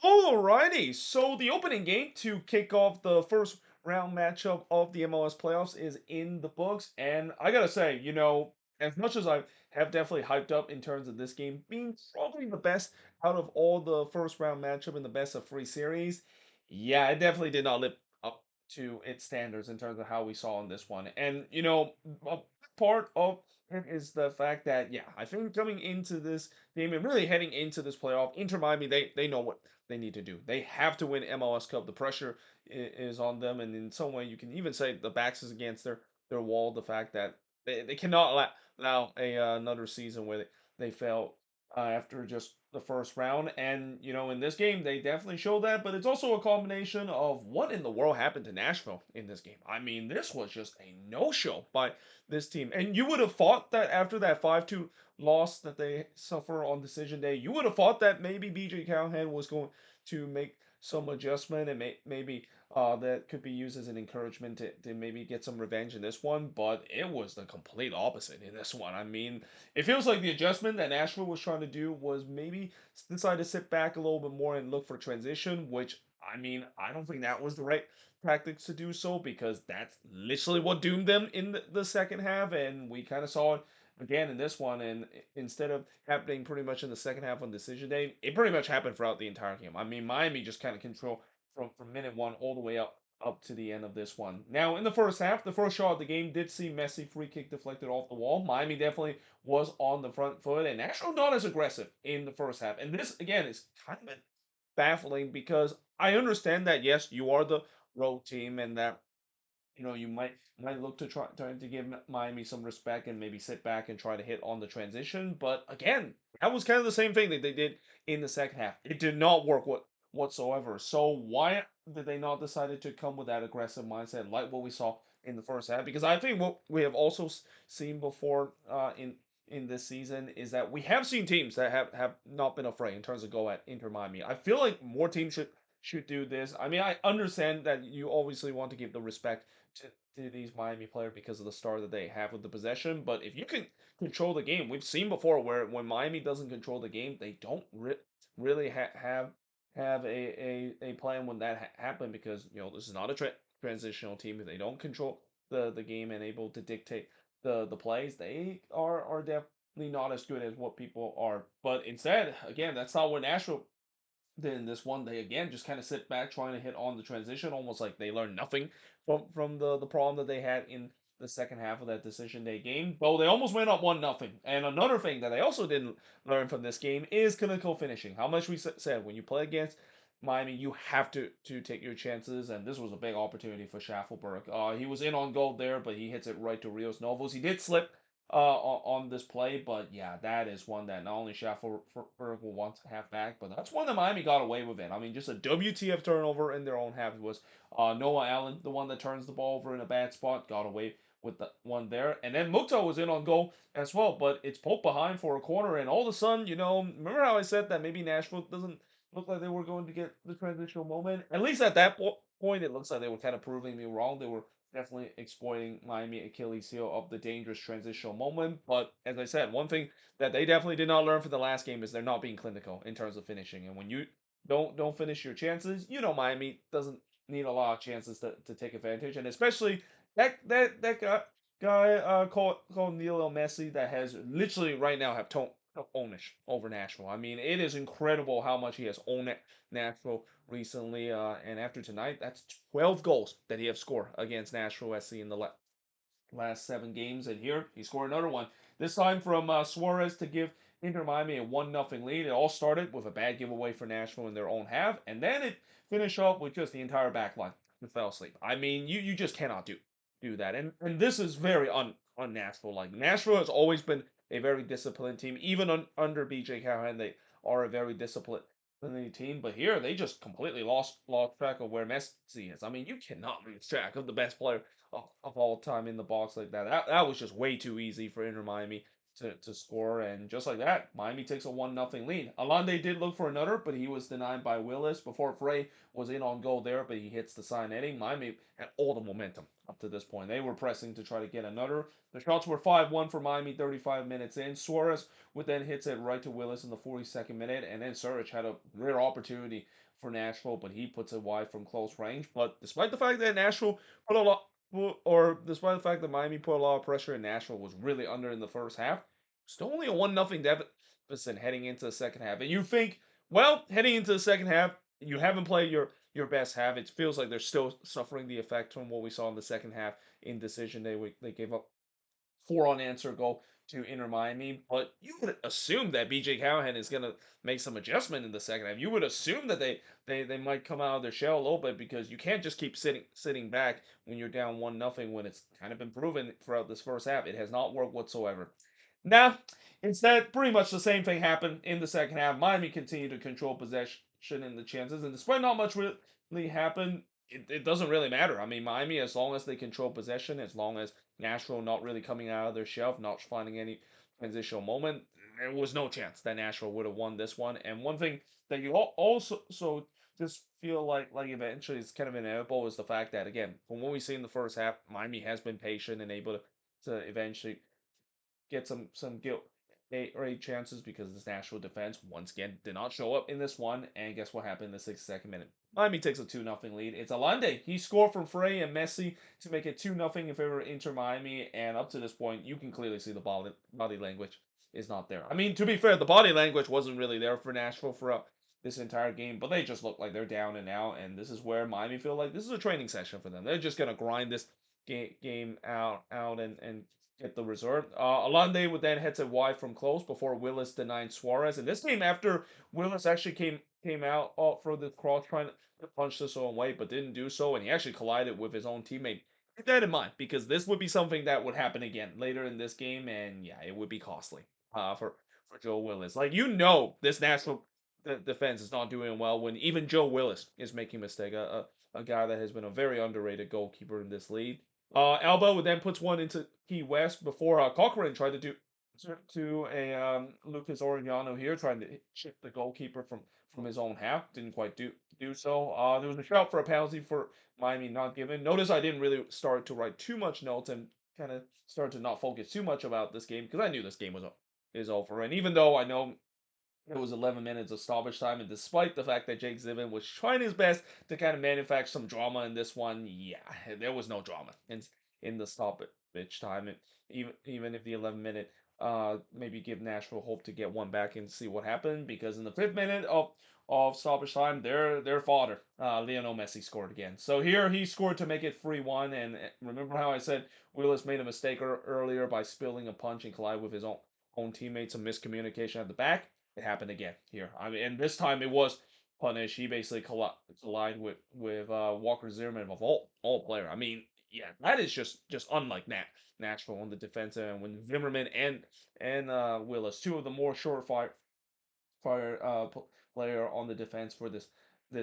Alrighty, so the opening game to kick off the first round matchup of the MLS playoffs is in the books, and I gotta say, as much as I have definitely hyped up in terms of this game being probably the best out of all the first round matchup in the best of three series, yeah, it definitely did not live up to its standards in terms of how we saw in this one. And a part of it is the fact that yeah, I think coming into this game and really heading into this playoff, Inter Miami they know what they need to do. They have to win MLS Cup. The pressure is on them, and in some way, you can even say the backs is against their wall. The fact that they cannot allow another season where they fail after just the first round. And in this game, they definitely show that. But it's also a combination of what in the world happened to Nashville in this game. I mean, this was just a no-show by this team. And you would have thought that after that 5-2 loss that they suffer on decision day, you would have thought that maybe BJ Callahan was going to make some adjustment and maybe that could be used as an encouragement to maybe get some revenge in this one, but it was the complete opposite in this one. I mean, it feels like the adjustment that Nashville was trying to do was maybe decide to sit back a little bit more and look for transition, which I mean, I don't think that was the right tactics to do so because that's literally what doomed them in the second half, and we kind of saw it again in this one. And instead of happening pretty much in the second half on decision day, it pretty much happened throughout the entire game. I mean, Miami just kind of control from minute one all the way up to the end of this one. Now, in the first half, the first shot of the game did see Messi free kick deflected off the wall. Miami definitely was on the front foot, and Nashville not as aggressive in the first half. And this again is kind of baffling because I understand that yes, you are the road team, and that you might look to trying to give Miami some respect and maybe sit back and try to hit on the transition. But again, that was kind of the same thing that they did in the second half. It did not work whatsoever. So why did they not decided to come with that aggressive mindset like what we saw in the first half? Because I think what we have also seen before in this season is that we have seen teams that have not been afraid in terms of go at Inter Miami. I feel like more teams should do this. I mean, I understand that you obviously want to give the respect to these Miami players because of the star that they have with the possession. But if you can control the game, we've seen before where when Miami doesn't control the game, they don't really have a plan when that happen because this is not a transitional team. If they don't control the game and able to dictate the plays, they are definitely not as good as what people are. But instead, again, that's not what Nashville then this one they again just kind of sit back trying to hit on the transition, almost like they learned nothing from the problem that they had in the second half of that decision day game. Though they almost went up 1-0. And another thing that I also didn't learn from this game is clinical finishing. How much we said when you play against Miami, you have to take your chances, and this was a big opportunity for Schaffelberg. He was in on goal there, but he hits it right to Rios Novos. He did slip on this play. But yeah, that is one that not only Schaffelberg will want to have back, but that's one that Miami got away with it. I mean, just a WTF turnover in their own half. It was Noah Allen, the one that turns the ball over in a bad spot, got away with the one there. And then Muto was in on goal as well, but it's poked behind for a corner. And all of a sudden, remember how I said that maybe Nashville doesn't look like they were going to get the transitional moment? At least at that point, it looks like they were kind of proving me wrong. They were definitely exploiting Miami Achilles heel of the dangerous transitional moment. But as I said, one thing that they definitely did not learn from the last game is they're not being clinical in terms of finishing. And when you don't finish your chances, Miami doesn't need a lot of chances to take advantage. And especially that guy called Neil Messi that has literally right now have ownish over Nashville. I mean, it is incredible how much he has owned Nashville recently. And after tonight, that's 12 goals that he have scored against Nashville SC in the last 7 games. And here he scored another one. This time from Suarez to give Inter Miami a 1-0 lead. It all started with a bad giveaway for Nashville in their own half, and then it finished off with just the entire back line who fell asleep. I mean, you just cannot do that. And this is very un Nashville. Like Nashville has always been a very disciplined team, even under BJ Callahan. They are a very disciplined team, but here they just completely lost track of where Messi is. I mean, you cannot lose track of the best player of all time in the box like that. That was just way too easy for Inter Miami to score, and just like that, Miami takes a 1-0 lead. Alande did look for another, but he was denied by Willis before Frey was in on goal there, but he hits the side netting. Miami had all the momentum up to this point. They were pressing to try to get another. The shots were 5-1 for Miami 35 minutes in. Suarez would then hits it right to Willis in the 42nd minute, and then Surridge had a rare opportunity for Nashville, but he puts it wide from close range. But despite the fact that Nashville put a lot, or despite the fact that Miami put a lot of pressure and Nashville was really under in the first half, still only a 1-0 deficit heading into the second half. And you think, well, heading into the second half, you haven't played your best half. It feels like they're still suffering the effect from what we saw in the second half in decision. They gave up four unanswered goal to Inter Miami. But you would assume that BJ Callahan is going to make some adjustment in the second half. You would assume that they might come out of their shell a little bit because you can't just keep sitting back when you're down 1-0 when it's kind of been proven throughout this first half. It has not worked whatsoever. Now, instead, pretty much the same thing happened in the second half. Miami continued to control possession and the chances, and despite not much really happened, it doesn't really matter. I mean, Miami, as long as they control possession, as long as Nashville not really coming out of their shelf, not finding any transitional moment, there was no chance that Nashville would have won this one. And one thing that you also just feel like eventually is kind of inevitable is the fact that again, from what we see in the first half, Miami has been patient and able to eventually get some guilt or eight chances because this Nashville defense once again did not show up in this one. And guess what happened in the 62nd minute? Miami takes a 2-0 lead. It's Alande. He scored from Frey and Messi to make it 2-0 in favor of Inter Miami. And up to this point, you can clearly see the body language is not there. I mean, to be fair, the body language wasn't really there for Nashville throughout this entire game, but they just look like they're down and out. And this is where Miami feel like this is a training session for them. They're just gonna grind this game out and get the result. Alande would then head to wide from close before Willis denied Suarez. And this came after Willis actually came out for the cross trying to punch this own way, but didn't do so, and he actually collided with his own teammate. Keep that in mind because this would be something that would happen again later in this game, and yeah, it would be costly for Joe Willis. Like this national defense is not doing well when even Joe Willis is making a mistake. A guy that has been a very underrated goalkeeper in this league. Alba then puts one into Key West before Cochran tried to do to a Lucas Orignano here, trying to chip the goalkeeper from his own half. Didn't quite do so. There was a shout for a penalty for Miami not given. Notice I didn't really start to write too much notes and kind of start to not focus too much about this game because I knew this game was is over. And even though I know it was 11 minutes of stoppage time, and despite the fact that Jake Zivin was trying his best to kind of manufacture some drama in this one, yeah, there was no drama in the stoppage time. And even if the 11 minute maybe give Nashville hope to get one back and see what happened, because in the 5th minute of stoppage time, their father, Lionel Messi, scored again. So here he scored to make it 3-1. And remember how I said Willis made a mistake earlier by spilling a punch and collide with his own teammates, some miscommunication at the back. It happened again here. I mean, and this time it was punished. He basically collided with Walker Zimmerman of all player. I mean, yeah, that is just unlike Nashville on the defensive end when Zimmerman and Willis, two of the more short fire player on the defense for this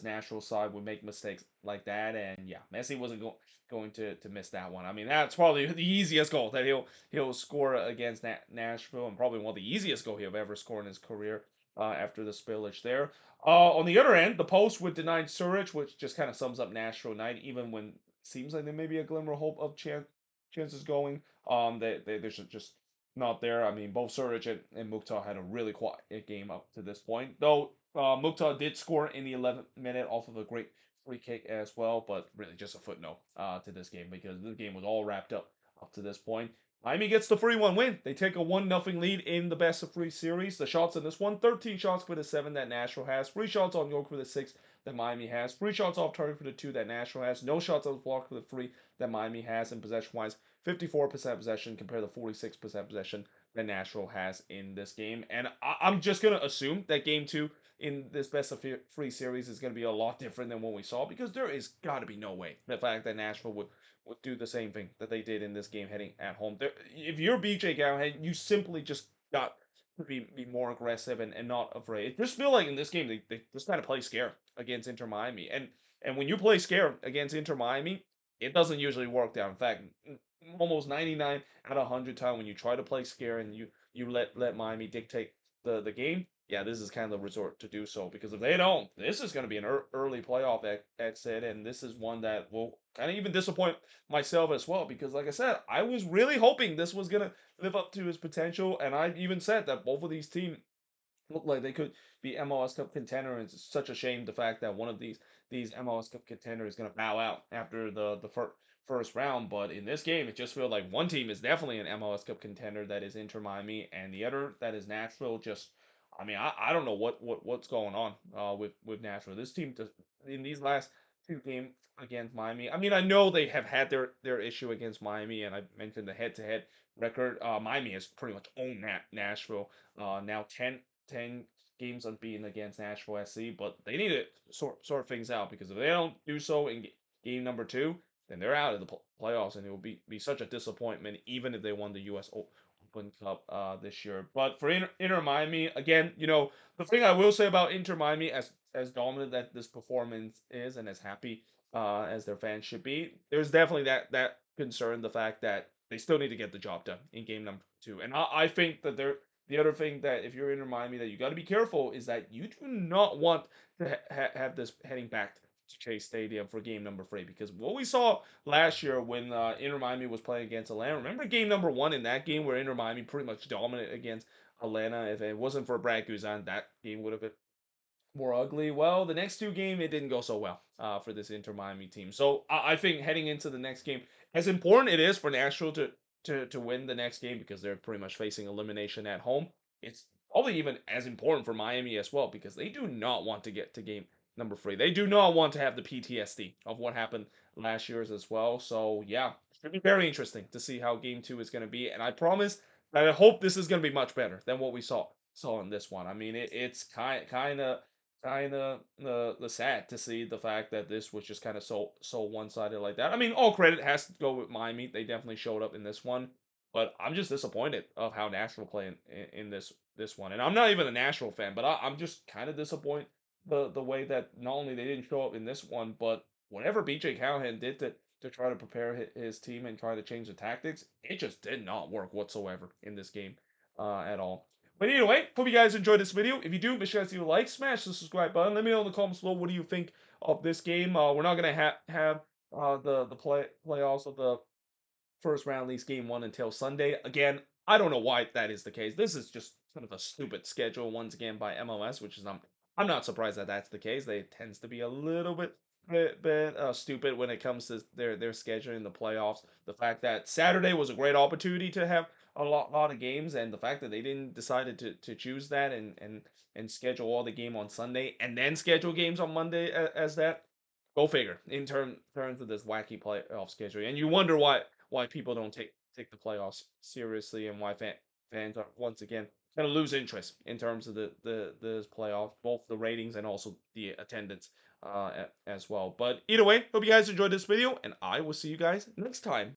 Nashville side, would make mistakes like that. And yeah, Messi wasn't going to miss that one. I mean, that's probably the easiest goal that he'll score against Nashville, and probably one of the easiest goal he'll ever score in his career. After the spillage there. On the other end, the post would deny Surridge, which just kind of sums up Nashville night, even when it seems like there may be a glimmer of hope of chances going. They're just not there. I mean, both Surridge and Mukhtar had a really quiet game up to this point. Though Mukhtar did score in the 11th minute off of a great free kick as well, but really just a footnote to this game because this game was all wrapped up to this point. Miami gets the 3-1 win. They take a 1-0 lead in the best of three series. The shots in this one, 13 shots for the 7 that Nashville has, 3 shots on York for the 6 that Miami has, 3 shots off target for the 2 that Nashville has, no shots on block for the 3 that Miami has, and possession-wise, 54% possession compared to 46% possession that Nashville has in this game. And I'm just going to assume that game 2 in this best of three series is going to be a lot different than what we saw because there is got to be no way the fact that Nashville would do the same thing that they did in this game heading at home. If you're BJ Callahan, you simply just got to be more aggressive and not afraid. It just feel like in this game they just kind of play scare against Inter Miami. And when you play scare against Inter Miami, it doesn't usually work out. In fact, almost 99 out of 100 time when you try to play scare and you you let Miami dictate the game, yeah, this is kind of the resort to do so because if they don't, this is going to be an early playoff exit, and this is one that will kind of even disappoint myself as well because, like I said, I was really hoping this was going to live up to his potential, and I even said that both of these teams look like they could be MLS Cup contender. And it's such a shame the fact that one of these MLS Cup contenders is going to bow out after the first round. But in this game, it just feels like one team is definitely an MLS Cup contender, that is Inter Miami, and the other that is Nashville. Just, I mean, I don't know what's going on with Nashville. This team just in these last two games against Miami. I mean, I know they have had their issue against Miami, and I mentioned the head-to-head record. Miami has pretty much owned Nashville. Now 10 games unbeaten against Nashville SC, but they need to sort things out because if they don't do so in game number two, then they're out of the playoffs, and it will be such a disappointment, even if they won the U.S. Open Cup this year. But for Inter Miami, again, the thing I will say about Inter Miami, as dominant that this performance is, and as happy as their fans should be, there's definitely that concern, the fact that they still need to get the job done in game number two, and I think that they're the other thing that if you're in Miami that you got to be careful is that you do not want to have this heading back to Chase Stadium for game number three because what we saw last year when Inter Miami was playing against Atlanta. Remember game number one in that game where Inter Miami pretty much dominated against Atlanta. If it wasn't for Brad Guzan, that game would have been more ugly. Well, the next two game it didn't go so well for this Inter Miami team. So I think heading into the next game, as important it is for Nashville to win the next game because they're pretty much facing elimination at home. It's probably even as important for Miami as well because they do not want to get to game number three. They do not want to have the PTSD of what happened last year's as well. So yeah, it's gonna be very interesting to see how game two is going to be. And I promise that I hope this is going to be much better than what we saw in this one. I mean, it's kind of the sad to see the fact that this was just kind of so one-sided like that. I mean, all credit has to go with Miami. They definitely showed up in this one, but I'm just disappointed of how Nashville played in this one. And I'm not even a Nashville fan, but I'm just kind of disappointed the way that not only they didn't show up in this one, but whatever BJ Callahan did to try to prepare his team and try to change the tactics, it just did not work whatsoever in this game at all. But either way, hope you guys enjoyed this video. If you do, make sure to leave a like, smash the subscribe button. Let me know in the comments below what do you think of this game. We're not gonna have the playoffs of the first round, at least game one, until Sunday. Again, I don't know why that is the case. This is just kind of a stupid schedule once again by MLS, which is I'm not surprised that that's the case. They tends to be a little bit stupid when it comes to their scheduling the playoffs. The fact that Saturday was a great opportunity to have a lot of games, and the fact that they didn't decided to choose that and schedule all the game on Sunday and then schedule games on Monday as that. Go figure. In terms of this wacky playoff schedule, and you wonder why people don't take the playoffs seriously and why fans are once again going to lose interest in terms of the playoff, both the ratings and also the attendance as well. But either way, hope you guys enjoyed this video, and I will see you guys next time.